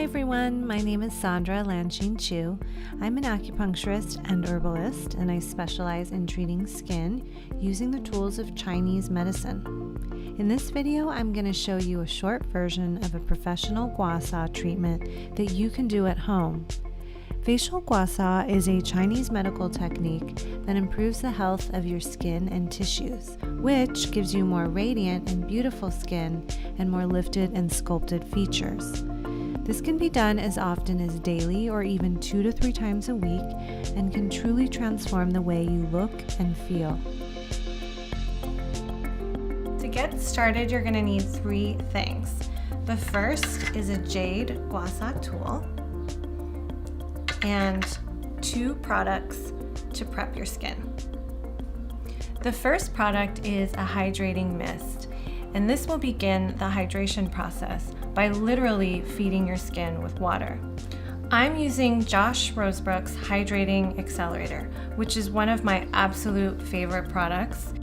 everyone, my name is Sandra Lanching Chu. I'm an acupuncturist and herbalist, and I specialize in treating skin using the tools of Chinese medicine. In this video, I'm going to show you a short version of a professional gua sha treatment that you can do at home. Facial gua sha is a Chinese medical technique that improves the health of your skin and tissues, which gives you more radiant and beautiful skin and more lifted and sculpted features. This can be done as often as daily or even 2 to 3 times a week and can truly transform the way you look and feel. To get started, you're going to need 3 things. The first is a jade gua sha tool and 2 products to prep your skin. The first product is a hydrating mist, and this will begin the hydration process by literally feeding your skin with water. I'm using Josh Rosebrook's Hydrating Accelerator, which is one of my absolute favorite products.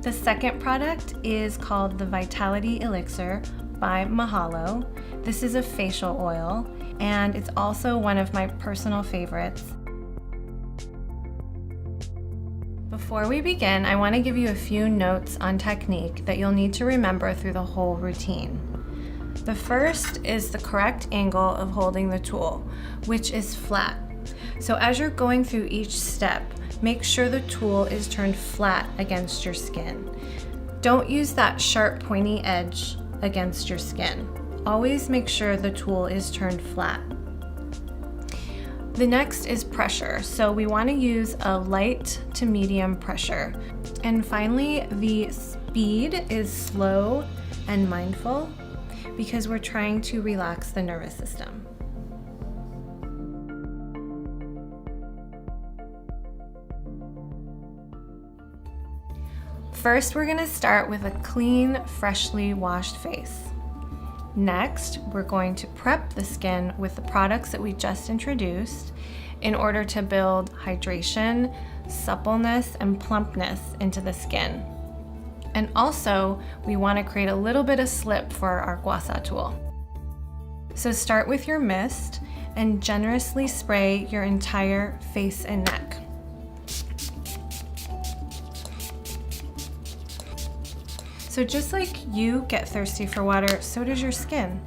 The second product is called the Vitality Elixir by Mahalo. This is a facial oil, and it's also one of my personal favorites. Before we begin, I want to give you a few notes on technique that you'll need to remember through the whole routine. The first is the correct angle of holding the tool, which is flat. So as you're going through each step, make sure the tool is turned flat against your skin. Don't use that sharp pointy edge against your skin. Always make sure the tool is turned flat. The next is pressure. So we want to use a light to medium pressure. And finally, the speed is slow and mindful because we're trying to relax the nervous system. First, we're going to start with a clean, freshly washed face. Next, we're going to prep the skin with the products that we just introduced in order to build hydration, suppleness, and plumpness into the skin. And also, we want to create a little bit of slip for our gua sha tool. So start with your mist and generously spray your entire face and neck. So just like you get thirsty for water, so does your skin.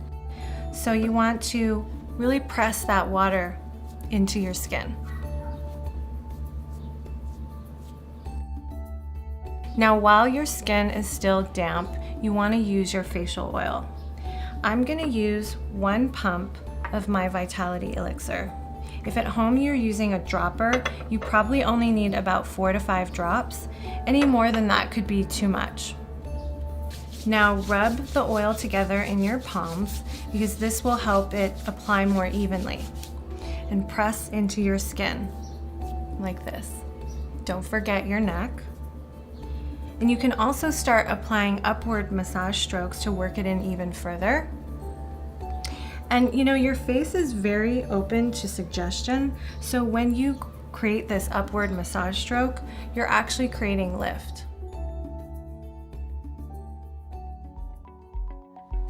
So you want to really press that water into your skin. Now, while your skin is still damp, you want to use your facial oil. I'm going to use 1 pump of my Vitality Elixir. If at home you're using a dropper, you probably only need about 4 to 5 drops. Any more than that could be too much. Now rub the oil together in your palms because this will help it apply more evenly. And press into your skin like this. Don't forget your neck. And you can also start applying upward massage strokes to work it in even further. And you know, your face is very open to suggestion, so when you create this upward massage stroke, you're actually creating lift.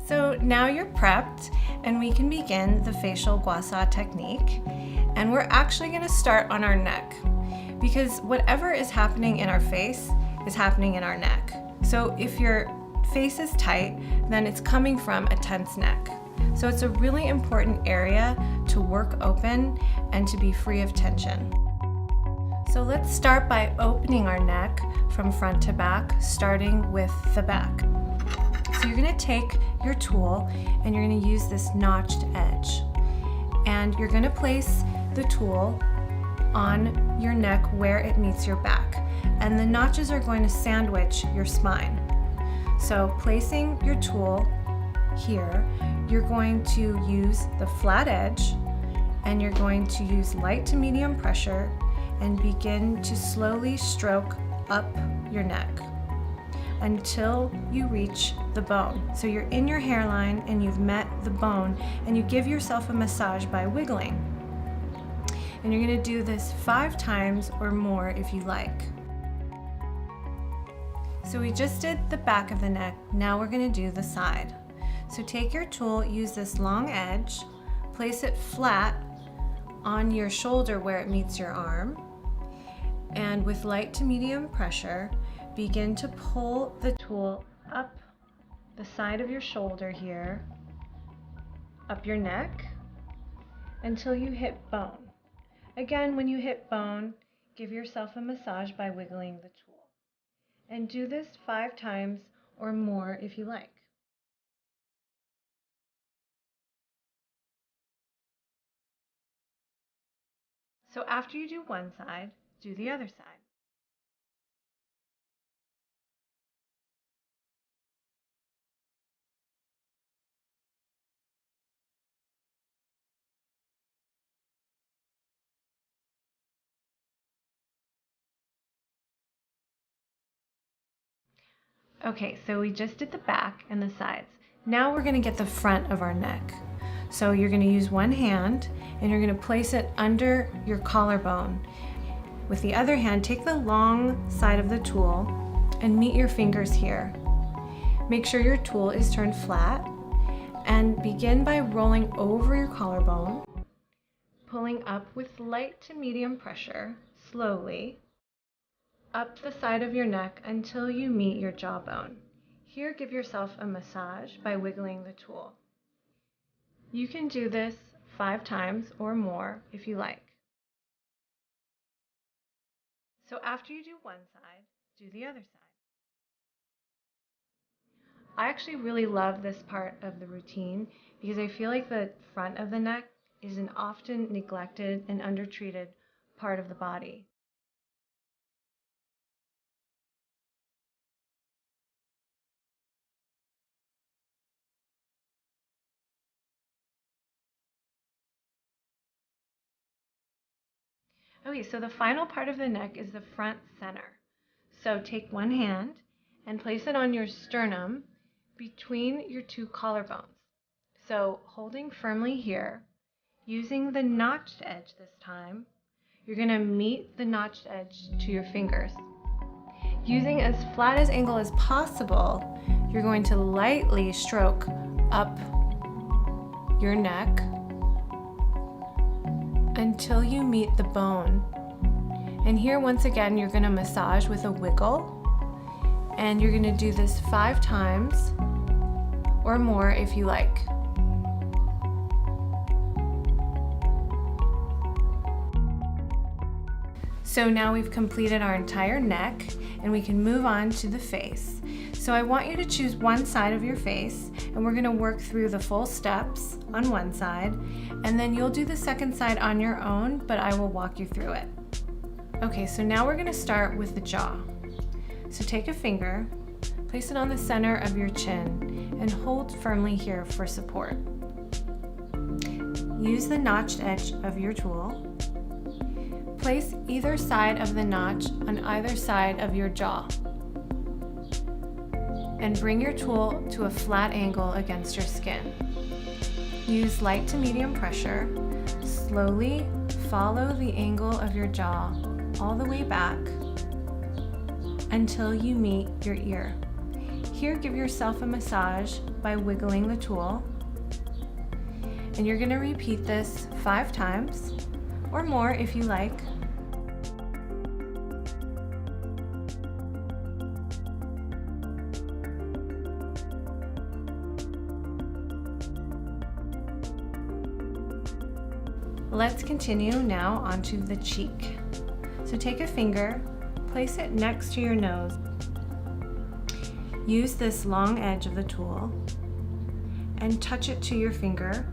So now you're prepped and we can begin the facial gua sha technique. And we're actually going to start on our neck because whatever is happening in our face is happening in our neck. So if your face is tight, then it's coming from a tense neck. So it's a really important area to work open and to be free of tension. So let's start by opening our neck from front to back, starting with the back. So you're going to take your tool and you're going to use this notched edge. And you're going to place the tool on your neck where it meets your back. And the notches are going to sandwich your spine. So placing your tool here, you're going to use the flat edge and you're going to use light to medium pressure and begin to slowly stroke up your neck until you reach the bone. So you're in your hairline and you've met the bone, and you give yourself a massage by wiggling. And you're going to do this 5 times or more if you like. So we just did the back of the neck, now we're going to do the side. So take your tool, use this long edge, place it flat on your shoulder where it meets your arm, and with light to medium pressure, begin to pull the tool up the side of your shoulder here, up your neck, until you hit bone. Again, when you hit bone, give yourself a massage by wiggling the tool. And do this 5 times or more if you like. So after you do one side, do the other side. Okay, so we just did the back and the sides. Now we're going to get the front of our neck. So you're going to use one hand and you're going to place it under your collarbone. With the other hand, take the long side of the tool and meet your fingers here. Make sure your tool is turned flat and begin by rolling over your collarbone, pulling up with light to medium pressure, slowly, up the side of your neck until you meet your jawbone. Here, give yourself a massage by wiggling the tool. You can do this 5 times or more if you like. So after you do one side, do the other side. I actually really love this part of the routine because I feel like the front of the neck is an often neglected and undertreated part of the body. Okay, so the final part of the neck is the front center. So take one hand and place it on your sternum between your 2 collarbones. So holding firmly here, using the notched edge this time, you're going to meet the notched edge to your fingers. Using as flat as angle as possible, you're going to lightly stroke up your neck until you meet the bone. And here, once again, you're going to massage with a wiggle, and you're going to do this 5 times or more if you like. So now we've completed our entire neck and we can move on to the face. So I want you to choose one side of your face and we're going to work through the full steps on one side, and then you'll do the second side on your own, but I will walk you through it. Okay, so now we're going to start with the jaw. So take a finger, place it on the center of your chin and hold firmly here for support. Use the notched edge of your tool. Place either side of the notch on either side of your jaw. And bring your tool to a flat angle against your skin. Use light to medium pressure. Slowly follow the angle of your jaw all the way back until you meet your ear. Here, give yourself a massage by wiggling the tool. And you're going to repeat this 5 times or more if you like. Let's continue now onto the cheek. So take a finger, place it next to your nose. Use this long edge of the tool and touch it to your finger.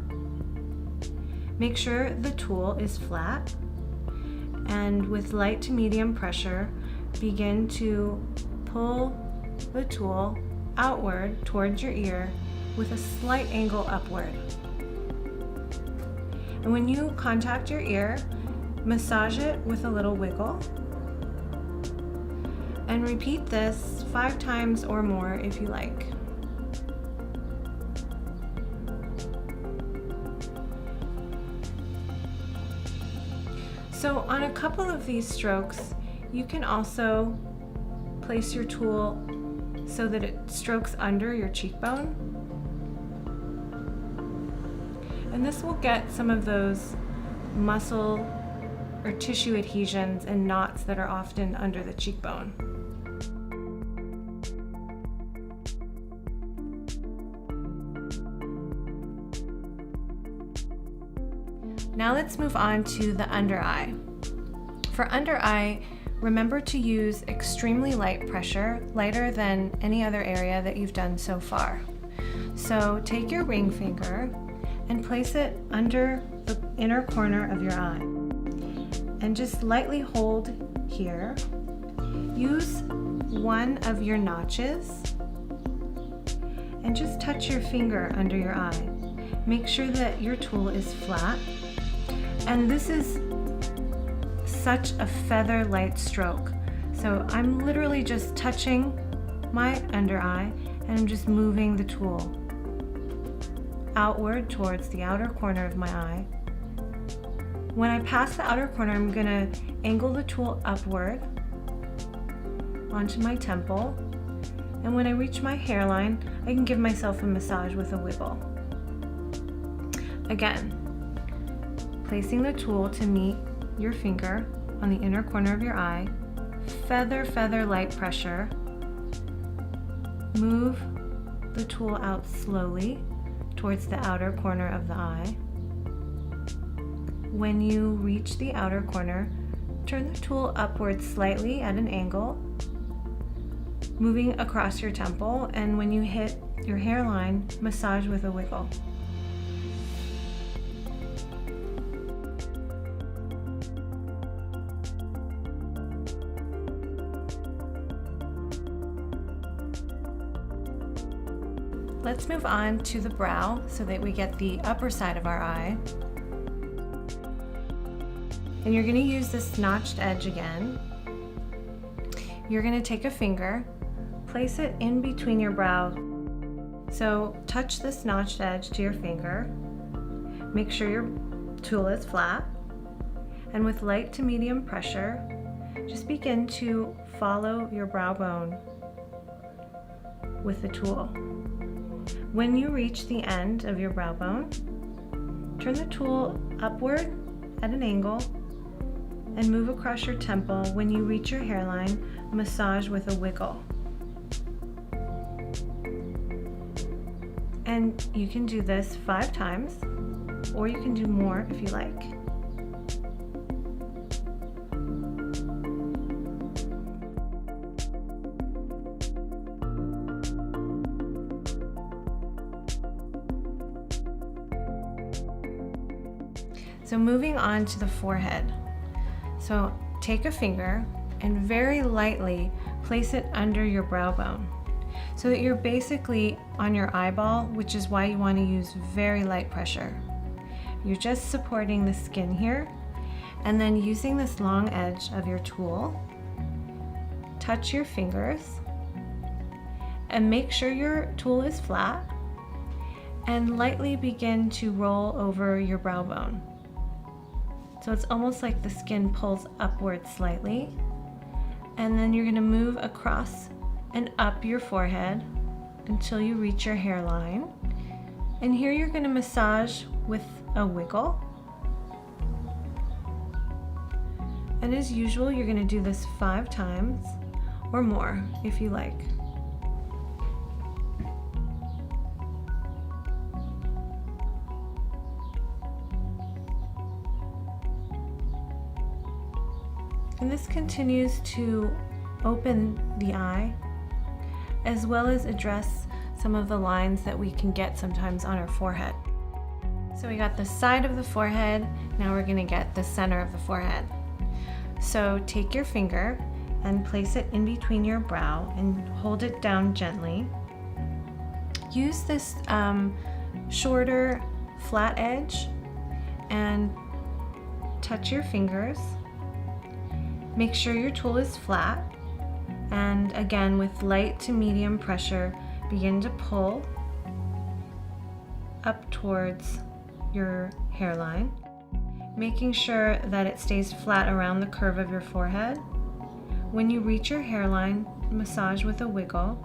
Make sure the tool is flat, and with light to medium pressure, begin to pull the tool outward towards your ear with a slight angle upward. And when you contact your ear, massage it with a little wiggle. And repeat this 5 times or more if you like. So on a couple of these strokes, you can also place your tool so that it strokes under your cheekbone. And this will get some of those muscle or tissue adhesions and knots that are often under the cheekbone. Now let's move on to the under eye. For under eye, remember to use extremely light pressure, lighter than any other area that you've done so far. So take your ring finger and place it under the inner corner of your eye. And just lightly hold here. Use one of your notches and just touch your finger under your eye. Make sure that your tool is flat. And this is such a feather light stroke. So I'm literally just touching my under eye and I'm just moving the tool outward towards the outer corner of my eye. When I pass the outer corner, I'm gonna angle the tool upward onto my temple. And when I reach my hairline, I can give myself a massage with a wiggle. Again, placing the tool to meet your finger on the inner corner of your eye, feather light pressure. Move the tool out slowly towards the outer corner of the eye. When you reach the outer corner, turn the tool upward slightly at an angle, moving across your temple, and when you hit your hairline, massage with a wiggle. Let's move on to the brow so that we get the upper side of our eye. And you're going to use this notched edge again. You're going to take a finger, place it in between your brow. So touch this notched edge to your finger. Make sure your tool is flat. And with light to medium pressure, just begin to follow your brow bone with the tool. When you reach the end of your brow bone, turn the tool upward at an angle and move across your temple. When you reach your hairline, massage with a wiggle. And you can do this 5 times, or you can do more if you like. So moving on to the forehead. So take a finger and very lightly place it under your brow bone so that you're basically on your eyeball, which is why you want to use very light pressure. You're just supporting the skin here, and then using this long edge of your tool, touch your fingers and make sure your tool is flat and lightly begin to roll over your brow bone. So it's almost like the skin pulls upward slightly, and then you're going to move across and up your forehead until you reach your hairline. And here you're going to massage with a wiggle. And as usual, you're going to do this 5 times or more if you like. And this continues to open the eye, as well as address some of the lines that we can get sometimes on our forehead. So we got the side of the forehead, now we're gonna get the center of the forehead. So take your finger and place it in between your brow and hold it down gently. Use this shorter flat edge and touch your fingers. Make sure your tool is flat, and again, with light to medium pressure, begin to pull up towards your hairline, making sure that it stays flat around the curve of your forehead. When you reach your hairline, massage with a wiggle.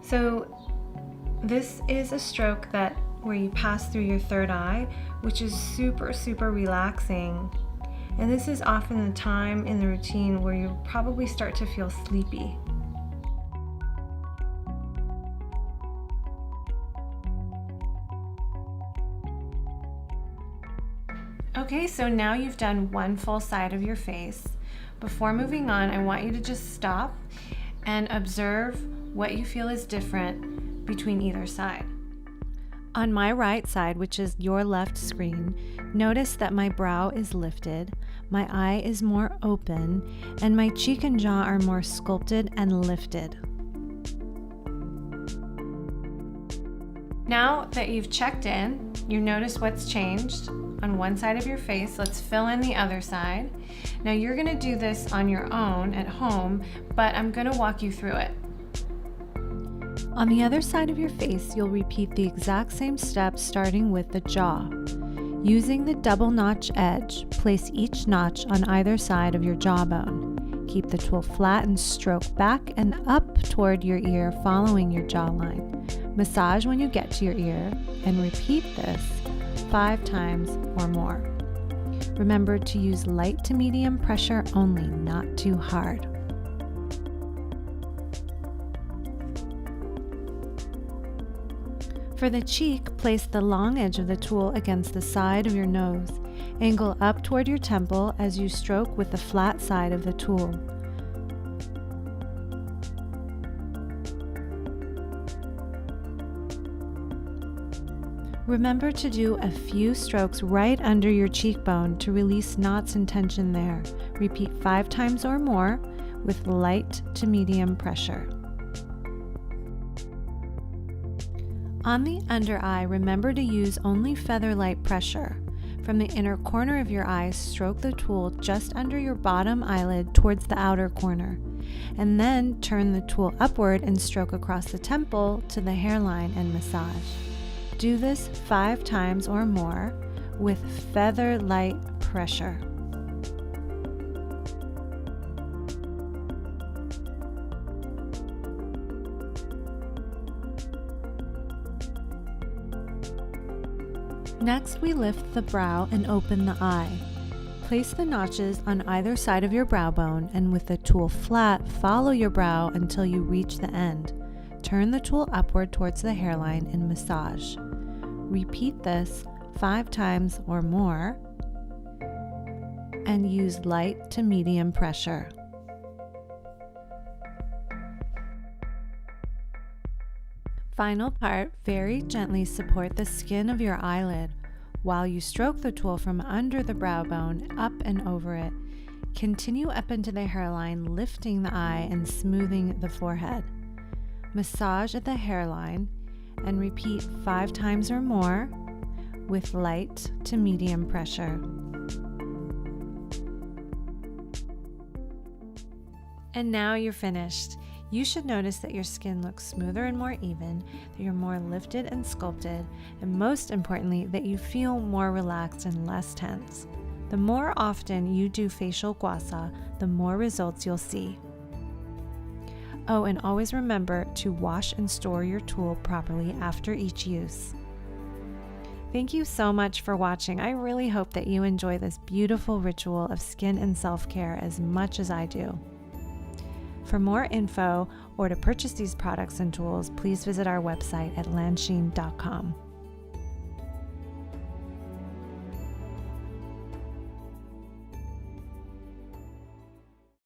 So this is a stroke that where you pass through your third eye, which is super, super relaxing. And this is often the time in the routine where you probably start to feel sleepy. Okay, so now you've done one full side of your face. Before moving on, I want you to just stop and observe what you feel is different between either side. On my right side, which is your left screen, notice that my brow is lifted, my eye is more open, and my cheek and jaw are more sculpted and lifted. Now that you've checked in, you notice what's changed on one side of your face. Let's fill in the other side. Now you're gonna do this on your own at home, but I'm gonna walk you through it. On the other side of your face, you'll repeat the exact same steps starting with the jaw. Using the double notch edge, place each notch on either side of your jawbone. Keep the tool flat and stroke back and up toward your ear following your jawline. Massage when you get to your ear and repeat this 5 times or more. Remember to use light to medium pressure only, not too hard. For the cheek, place the long edge of the tool against the side of your nose. Angle up toward your temple as you stroke with the flat side of the tool. Remember to do a few strokes right under your cheekbone to release knots and tension there. Repeat 5 times or more with light to medium pressure. On the under eye, remember to use only feather-light pressure. From the inner corner of your eye, stroke the tool just under your bottom eyelid towards the outer corner, and then turn the tool upward and stroke across the temple to the hairline and massage. Do this 5 times or more with feather-light pressure. Next, we lift the brow and open the eye. Place the notches on either side of your brow bone, and with the tool flat, follow your brow until you reach the end. Turn the tool upward towards the hairline and massage. Repeat this 5 times or more, and use light to medium pressure. Final part, very gently support the skin of your eyelid while you stroke the tool from under the brow bone up and over it. Continue up into the hairline, lifting the eye and smoothing the forehead. Massage at the hairline and repeat 5 times or more with light to medium pressure. And now you're finished. You should notice that your skin looks smoother and more even, that you're more lifted and sculpted, and most importantly, that you feel more relaxed and less tense. The more often you do facial gua sha, the more results you'll see. Oh, and always remember to wash and store your tool properly after each use. Thank you so much for watching. I really hope that you enjoy this beautiful ritual of skin and self-care as much as I do. For more info or to purchase these products and tools, please visit our website at Lanshin.com.